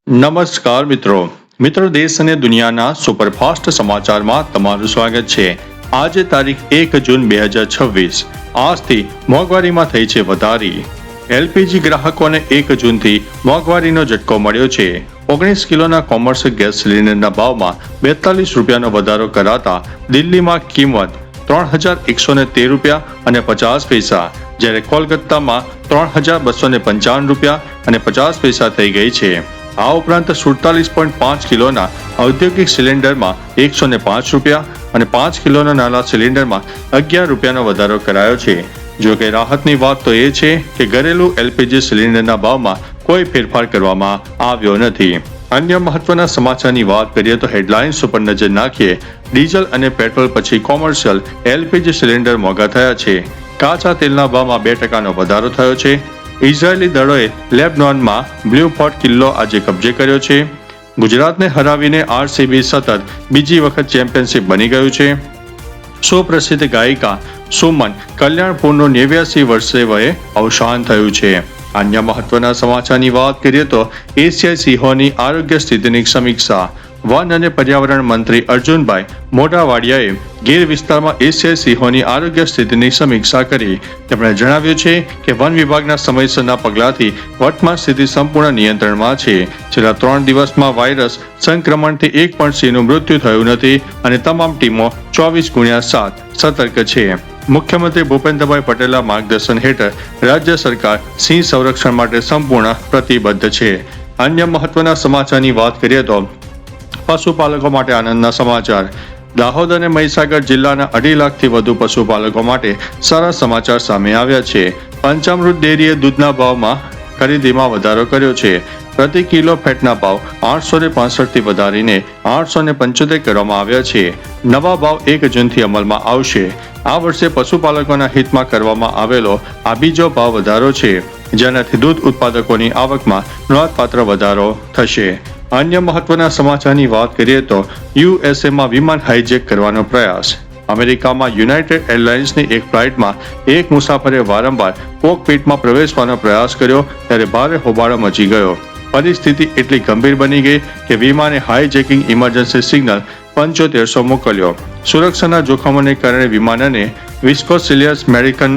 નમસ્કાર મિત્રો દેશ અને દુનિયાના સુપરફાસ્ટ સમાચારમાં તમારું સ્વાગત છે। આજે તારીખ 1 જૂન 2026 આજથી મોંઘવારીમાં થઈ છે વધારી। એલપીજી ગ્રાહકોને 1 જૂનથી મોંઘવારીનો ઝટકો મળ્યો છે। 19 કિલોના કોમર્શિયલ ગેસ સિલિન્ડરના ભાવમાં 42 રૂપિયાનો વધારો કરાતા દિલ્હીમાં કિંમત 3113 રૂપિયા અને 50 પૈસા, જ્યારે કોલકાતામાં 3255 રૂપિયા અને 50 પૈસા થઈ ગઈ છે। આ ઉપરાંત 47.5 કિલોના ઔદ્યોગિક સિલિન્ડરમાં 105 રૂપિયા અને 5 કિલોના નાના સિલિન્ડરમાં 11 રૂપિયાનો વધારો કરાયો છે। જો કે રાહતની વાત તો એ છે કે ઘરેલું એલપીજી સિલિન્ડરના ભાવમાં કોઈ ફેરફાર કરવામાં આવ્યો નથી। અન્ય મહત્વના સમાચારની વાત કરીએ તો હેડલાઇન્સ ઉપર નજર નાખીએ। ડીઝલ અને પેટ્રોલ પછી કોમર્શિયલ એલપીજી સિલિન્ડર મોંઘા થયા છે। કાચા તેલના ભાવમાં 2% વધારો થયો છે। ઇઝરાયેલી દળોએ લેબનોનમાં બ્લુ ફોર્ટ કિલ્લો આજે કબજે કર્યો છે। ગુજરાતને હરાવીને આરસીબી સતત બીજી વખત ચેમ્પિયનશિપ બની ગયું છે। સુપ્રસિદ્ધ ગાયિકા સુમન કલ્યાણપુરનું 89 વર્ષે વયે અવસાન થયું છે। અન્ય મહત્વના સમાચારની વાત કરીએ તો એશિયાઈ સિંહોની આરોગ્ય સ્થિતિની સમીક્ષા। વન અને પર્યાવરણ મંત્રી અર્જુનભાઈ મોઢવાડિયાએ ગીર વિસ્તારમાં એશિયાઈ સિંહોની આરોગ્ય સ્થિતિની સમીક્ષા કરી। તેમણે જણાવ્યું છે કે વન વિભાગના સમયસરના પગલાંથી વર્તમાન સ્થિતિ સંપૂર્ણ નિયંત્રણમાં છે। છેલ્લા 3 દિવસમાં વાયરસ સંક્રમણથી એક પણ સિંહનું મૃત્યુ થયું નથી અને તમામ ટીમો 24/7 સતર્ક છે। મુખ્યમંત્રી ભૂપેન્દ્રભાઈ પટેલના માર્ગદર્શન હેઠળ રાજ્ય સરકાર સિંહ સંરક્ષણ માટે સંપૂર્ણ પ્રતિબદ્ધ છે। અન્ય મહત્વના સમાચારની વાત કરીએ તો પશુપાલકો માટે આનંદના સમાચાર। દાહોદ અને મહીસાગર જિલ્લાના 2.5 લાખથી વધુ પશુપાલકો માટે સારા સમાચાર સામે આવ્યા છે। પંચામૃત ડેરીએ દૂધના ભાવમાં ખરીદીમાં વધારો કર્યો છે। પ્રતિ કિલો ફેટના ભાવ 865 થી વધારીને 875 કરવામાં આવ્યા છે। નવા ભાવ 1 જૂનથી અમલમાં આવશે। આ વર્ષે પશુપાલકોના હિતમાં કરવામાં આવેલો આ બીજો ભાવ વધારો છે, જેનાથી દૂધ ઉત્પાદકોની આવકમાં નોંધપાત્ર વધારો થશે। અન્ય મહત્વના સમાચારની વાત કરીએ તો યુએસએમાં વિમાન હાઈજેક કરવાનો પ્રયાસ। અમેરિકામાં યુનાઇટેડ એરલાઇન્સની એક ફ્લાઇટમાં એક મુસાફરે વારંવાર કોકપીટમાં પ્રવેશવાનો પ્રયાસ કર્યો ત્યારે ભારે હોબાળો મચી ગયો। પરિસ્થિતિ એટલી ગંભીર બની ગઈ કે વિમાને હાઈજેકિંગ ઇમરજન્સી સિગ્નલ 7500 મોકલ્યો। સુરક્ષાના જોખમોને કારણે વિમાનને વિસ્કોસિલિયસ મેરિકન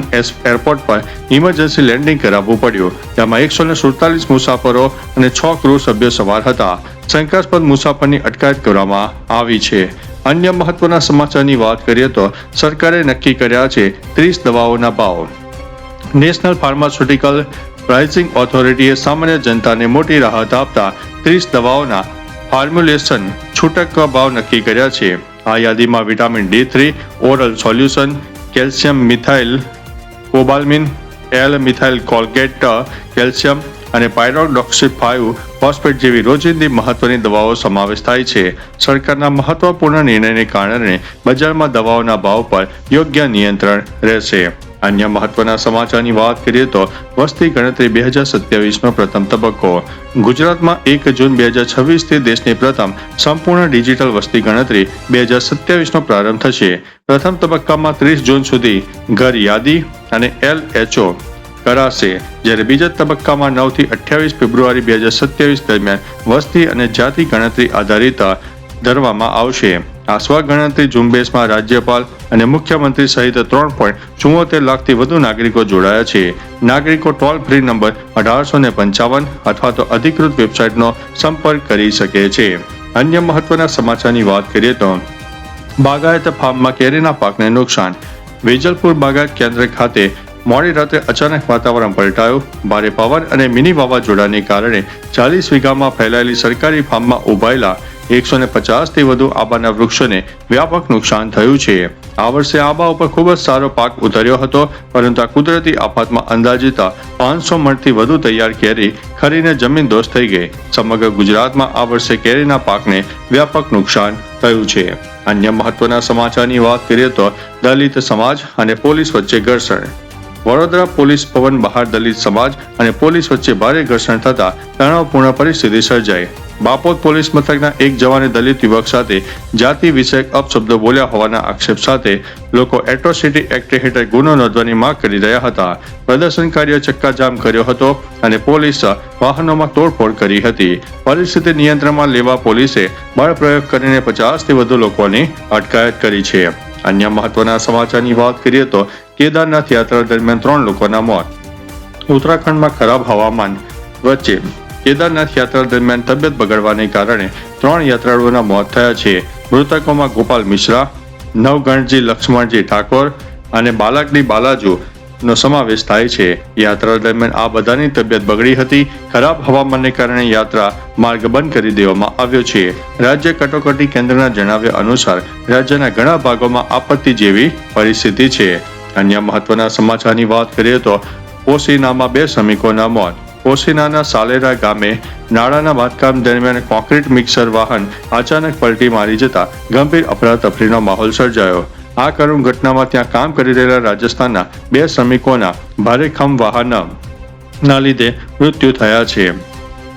એરપોર્ટ પર ઇમરજન્સી લેન્ડિંગ કરાવવું પડ્યું। તેમાં 147 મુસાફરો અને 6 ક્રૂ સભ્યો સવાર હતા। શંકાસ્પદ મુસાફરની અટકાયત કરવામાં આવી છે। અન્ય મહત્વના સમાચારની વાત કરીએ તો સરકારે નક્કી કર્યા છે 30 દવાઓના ભાવ। નેશનલ ફાર્માસ્યુટિકલ પ્રાઇસિંગ ઓથોરિટીએ સામાન્ય જનતાને મોટી રાહત આપતા 30 દવાઓના ફોર્મ્યુલેશન છૂટક ભાવ નક્કી કર્યા છે। આ યાદીમાં વિટામિન D3 oral solution, calcium methyl cobalamin, L methyl Colgate calcium અને પાયરોક્સી 5 ફોસ્ફેટ જેવી રોજિંદી મહત્વની દવાઓ સમાવેશ થાય છે। સરકારના મહત્વપૂર્ણ નિર્ણયને કારણે બજારમાં દવાઓના ભાવ પર યોગ્ય નિયંત્રણ રહેશે। અન્ય મહત્વના સમાચારની વાત કરીએ તો વસ્તી ગણતરી 2027નો પ્રથમ તબક્કો। ગુજરાતમાં 1 જૂન 2026 થી દેશની પ્રથમ સંપૂર્ણ ડિજિટલ વસ્તી ગણતરી 2027નો પ્રારંભ થશે। પ્રથમ તબક્કામાં 30 જૂન સુધી ઘર યાદી અને LHO કરાશે, જ્યારે બીજા તબક્કામાં 9 થી 28 ફેબ્રુઆરી 2027 દરમિયાન વસ્તી અને જાતિ ગણતરી આધારિત ધરવામાં આવશે। આ સ્વગણતરી ઝુંબેશમાં રાજ્યપાલ અને મુખ્યમંત્રી સહિત 3.74 લાખથી વધુ નાગરિકો જોડાયા છે। નાગરિકો ટોલ ફ્રી નંબર 1855 અથવા તો અધિકૃત વેબસાઇટનો સંપર્ક કરી શકે છે। અન્ય મહત્વના સમાચારની વાત કરીએ તો બાગાયત ફાર્મમાં કેરીના પાકને નુકસાન। વેજલપુર બાગાયત કેન્દ્ર ખાતે મોડી રાત્રે અચાનક વાતાવરણ પલટાયું। ભારે પવન અને મિની વાવાઝોડાને કારણે 40 વીઘામાં ફેલાયેલી સરકારી ફાર્મમાં ઉભાયેલા 150 થી વધુ આંબાના વૃક્ષોને વ્યાપક નુકસાન થયું છે। આ વર્ષે આંબા ઉપર ખૂબ જ સારો પાક ઉતર્યો હતો, પરંતુ આ કુદરતી આફતમાં અંદાજિત 500 મણથી વધુ તૈયાર કેરી ખરીને જમીન દોસ્ત થઈ ગઈ। સમગ્ર ગુજરાતમાં આ વર્ષે કેરીના પાકને વ્યાપક નુકસાન થયું છે। અન્ય મહત્વના સમાચારની વાત કરીએ તો દલિત સમાજ અને પોલીસ વચ્ચે ઘર્ષણ। વડોદરા પોલીસ ભવન બહાર દલિત સમાજ અને પોલીસ વચ્ચે ભારે ઘર્ષણ થતા તણાવપૂર્ણ પરિસ્થિતિ સર્જાઈ। બાપોદ પોલીસ મથકના એક જવાને દલિત યુવક સાથે જાતિ વિષયક અપશબ્દો બોલ્યા હોવાના આક્ષેપ સાથે લોકો એટ્રોસિટી એક્ટ હેઠળ ગુનો નોંધવાની માંગ કરી રહ્યા હતા. પ્રદર્શનકારીઓ ચક્કાજામ કર્યો હતો અને પોલીસ વાહનોમાં તોડફોડ કરી હતી. પરિસ્થિતિ નિયંત્રણમાં લેવા પોલીસે બળપ્રયોગ કરીને 50થી વધુ લોકોની અટકાયત કરી છે. અન્ય મહત્વના સમાચારની વાત કરીએ તો કેદારનાથ યાત્રા દરમિયાન 3 લોકોના મોત. ઉત્તરાખંડમાં ખરાબ હવામાન વચ્ચે કેદારનાથ યાત્રા દરમિયાન તબિયત બગડવાને કારણે 3 યાત્રાળુઓના મોત થયા છે. મૃતકોમાં ગોપાલ મિશ્રા, નવગણજી લક્ષ્મણજી ઠાકોર અને બાલાકડી બાલાજુ નો સમાવેશ થાય છે. યાત્રા દરમિયાન આ બધાની તબિયત બગડી હતી. ખરાબ હવામાનને કારણે યાત્રા માર્ગ બંધ કરી દેવામાં આવ્યો છે. રાજ્ય કટોકટી કેન્દ્રના જણાવ્યા અનુસાર રાજ્યના ઘણા ભાગોમાં આપત્તિ જેવી પરિસ્થિતિ છે. અન્ય મહત્વના સમાચારની વાત કરીએ તો પોશીનામાં 2 શ્રમિકોના મોત. પોશીનાના સાલેરા ગામે નાળાના બાંધકામ દરમિયાન કોન્ક્રીટ મિક્સર વાહન અચાનક પલટી મારી જતા ગંભીર અફરાતફરીનો માહોલ સર્જાયો. આ કરુણ ઘટનામાં ત્યાં કામ કરી રહેલા રાજસ્થાનના 2 શ્રમિકોના ભારેખમ વાહનના લીધે મૃત્યુ થયા છે,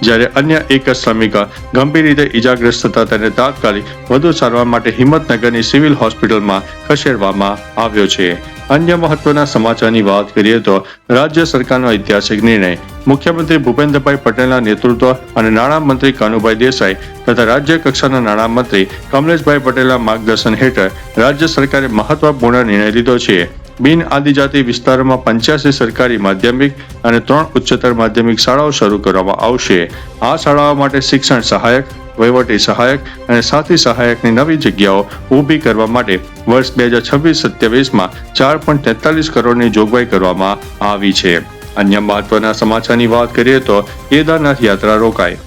જ્યારે અન્ય એક શ્રમિક ગંભીર રીતે ઈજાગ્રસ્ત થતા તેને તાત્કાલિક વધુ સારવાર માટે હિંમતનગરની સિવિલ હોસ્પિટલમાં ખસેડવામાં આવ્યો છે. અન્ય મહત્વના સમાચારની વાત કરીએ તો રાજ્ય સરકારનો ઐતિહાસિક નિર્ણય. મુખ્યમંત્રી ભૂપેન્દ્રભાઈ પટેલના નેતૃત્વ અને નાણામંત્રી કનુભાઈ દેસાઈ તથા રાજ્ય કક્ષાના નાણામંત્રી કમલેશભાઈ પટેલના માર્ગદર્શન હેઠળ રાજ્ય સરકારે મહત્વપૂર્ણ નિર્ણય લીધો છે. બિન આદિજાતિ વિસ્તારોમાં 85 સરકારી માધ્યમિક અને 3 ઉચ્ચતર માધ્યમિક શાળાઓ શરૂ કરવામાં આવશે. આ શાળાઓ માટે શિક્ષણ સહાયક, વહીવટી સહાયક અને સાથી સહાયકની નવી જગ્યાઓ ઊભી કરવા માટે વર્ષ 2026-27માં 4.43 કરોડની જોગવાઈ કરવામાં આવી છે. અન્ય મહત્વના સમાચારની વાત કરીએ તો કેદારનાથ યાત્રા રોકાઈ.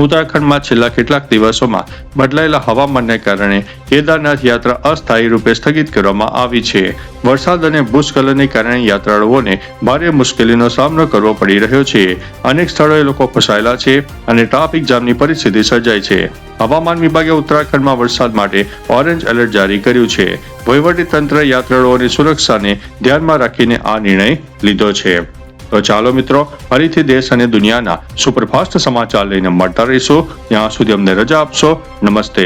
ઉત્તરાખંડમાં છેલ્લા કેટલાક દિવસોમાં બદલાયેલા હવામાનને કારણે કેદારનાથ યાત્રા અસ્થાયી રૂપે સ્થગિત કરવામાં આવી છે. વરસાદ અને ભૂસ્ખલનને કારણે યાત્રાળુઓને ભારે મુશ્કેલીનો સામનો કરવો પડી રહ્યો છે. અનેક સ્થળોએ લોકો ફસાયેલા છે અને ટ્રાફિક જામની પરિસ્થિતિ સર્જાઈ છે. હવામાન વિભાગે ઉત્તરાખંડમાં વરસાદ માટે ઓરેન્જ એલર્ટ જારી કર્યું છે. વહીવટીતંત્ર યાત્રાળુઓની સુરક્ષાને ધ્યાનમાં રાખીને આ નિર્ણય લીધો છે. તો ચાલો મિત્રો, ફરીથી દેશ અને દુનિયાના સુપરફાસ્ટ સમાચાર લઈને મળતા રહીશું. ત્યાં સુધી અમને રજા આપશો. નમસ્તે.